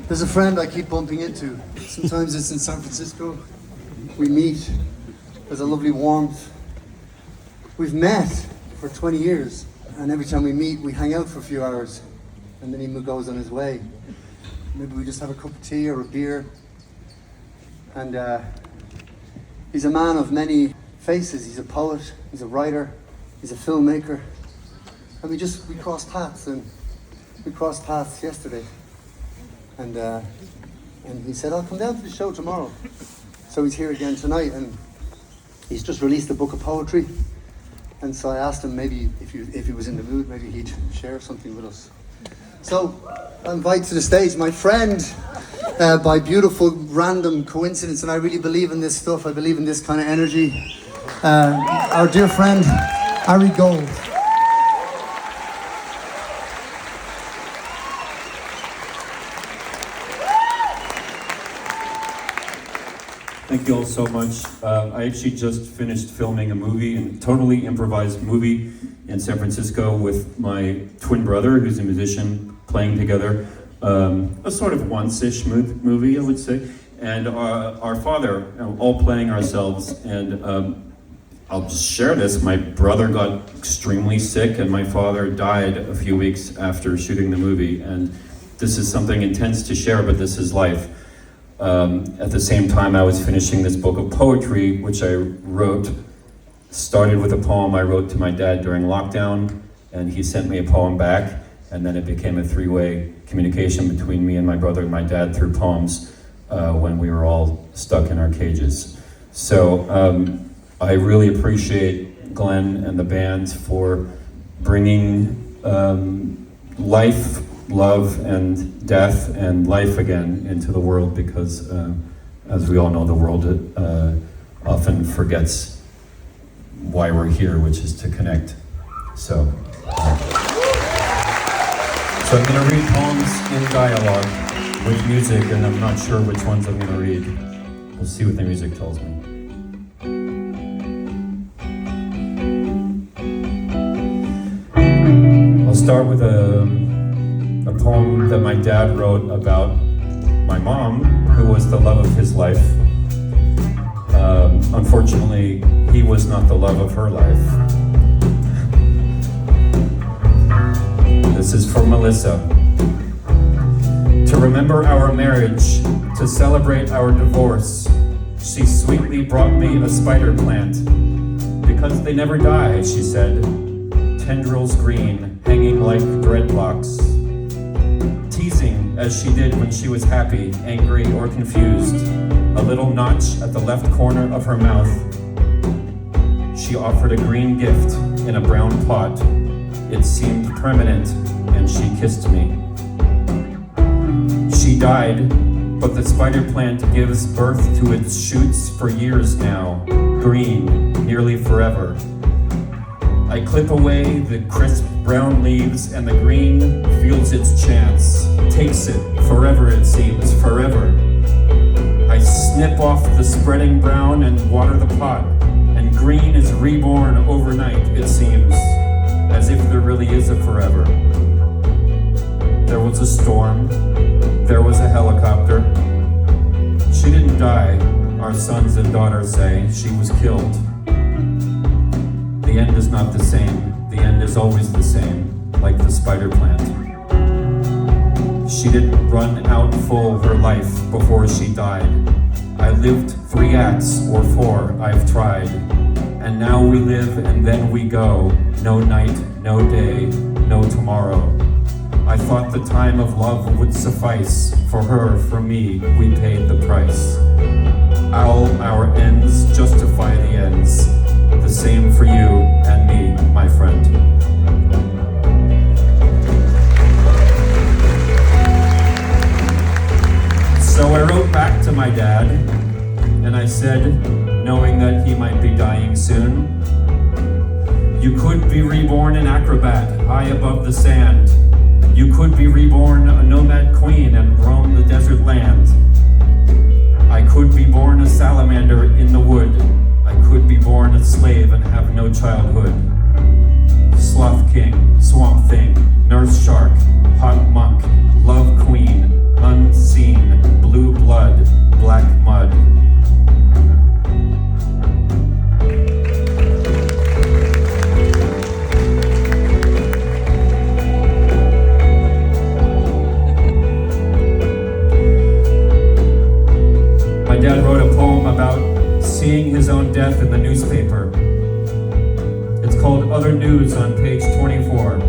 There's a friend I keep bumping into. Sometimes it's in San Francisco. We meet. There's a lovely warmth. We've met for 20 years, and every time we meet, we hang out for a few hours, and then he goes on his way. Maybe we just have a cup of tea or a beer. And he's a man of many faces. He's a poet, he's a writer, he's a filmmaker. And we crossed paths, and we crossed paths yesterday. And he said, I'll come down to the show tomorrow. So he's here again tonight, and he's just released a book of poetry. And so I asked him maybe if he was in the mood, maybe he'd share something with us. So I invite to the stage my friend, by beautiful random coincidence, and I really believe in this stuff, I believe in this kind of energy, our dear friend, Ari Gold. Thank you all so much. I actually just finished filming a movie, a totally improvised movie in San Francisco with my twin brother, who's a musician, playing together. A sort of once-ish movie, I would say. And our father, all playing ourselves. And I'll just share this. My brother got extremely sick, and my father died a few weeks after shooting the movie. And this is something intense to share, but this is life. At the same time, I was finishing this book of poetry, which I wrote, started with a poem I wrote to my dad during lockdown, and he sent me a poem back, and then it became a three-way communication between me and my brother and my dad through poems when we were all stuck in our cages. So I really appreciate Glen and the band for bringing life, love, and death and life again into the world, because as we all know, the world often forgets why we're here, which is to connect. So I'm going to read poems in dialogue with music, and I'm not sure which ones I'm going to read. We'll see what the music tells me. I'll start with a poem that my dad wrote about my mom, who was the love of his life. Unfortunately, he was not the love of her life. This is for Melissa. To remember our marriage, to celebrate our divorce, she sweetly brought me a spider plant. Because they never die, she said, tendrils green, hanging like dreadlocks. Teasing as she did when she was happy, angry, or confused, a little notch at the left corner of her mouth. She offered a green gift in a brown pot. It seemed permanent, and she kissed me. She died, but the spider plant gives birth to its shoots for years now, green, nearly forever. I clip away the crisp brown leaves, and the green feels its chance, takes it, forever it seems, forever. I snip off the spreading brown and water the pot, and green is reborn overnight, it seems, as if there really is a forever. There was a storm, there was a helicopter. She didn't die, our sons and daughters say, she was killed. The end is not the same, the end is always the same, like the spider plant. She didn't run out full her life before she died. I lived 3 acts or 4, I've tried. And now we live and then we go, no night, no day, no tomorrow. I thought the time of love would suffice. For her, for me, we paid the price. Our ends justify the ends. The same for you and me, my friend. So I wrote back to my dad, and I said, knowing that he might be dying soon, you could be reborn an acrobat high above the sand. You could be reborn a nomad queen and roam the desert land. I could be born a salamander in the wood. I could be born a slave and have no childhood. Sloth king, swamp thing, nurse shark, hot monk, love queen, unseen. about seeing his own death in the newspaper. It's called Other News on page 24.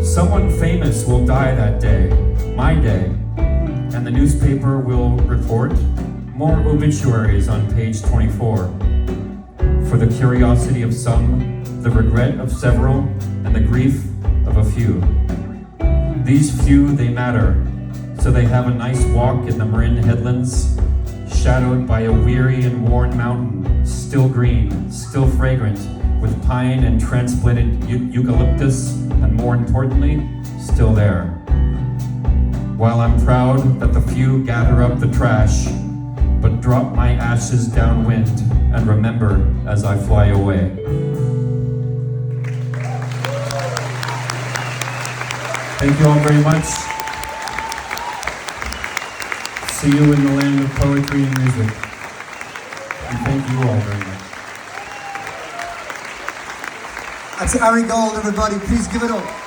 Someone famous will die that day, my day, and the newspaper will report more obituaries on page 24. For the curiosity of some, the regret of several, and the grief of a few. These few, they matter, so they have a nice walk in the Marin headlands, shadowed by a weary and worn mountain, still green, still fragrant, with pine and transplanted eucalyptus, and more importantly, still there. While I'm proud that the few gather up the trash, but drop my ashes downwind and remember as I fly away. Thank you all very much. See you in the land of poetry and music. And thank you all very much. That's Ari Gold, everybody. Please give it up.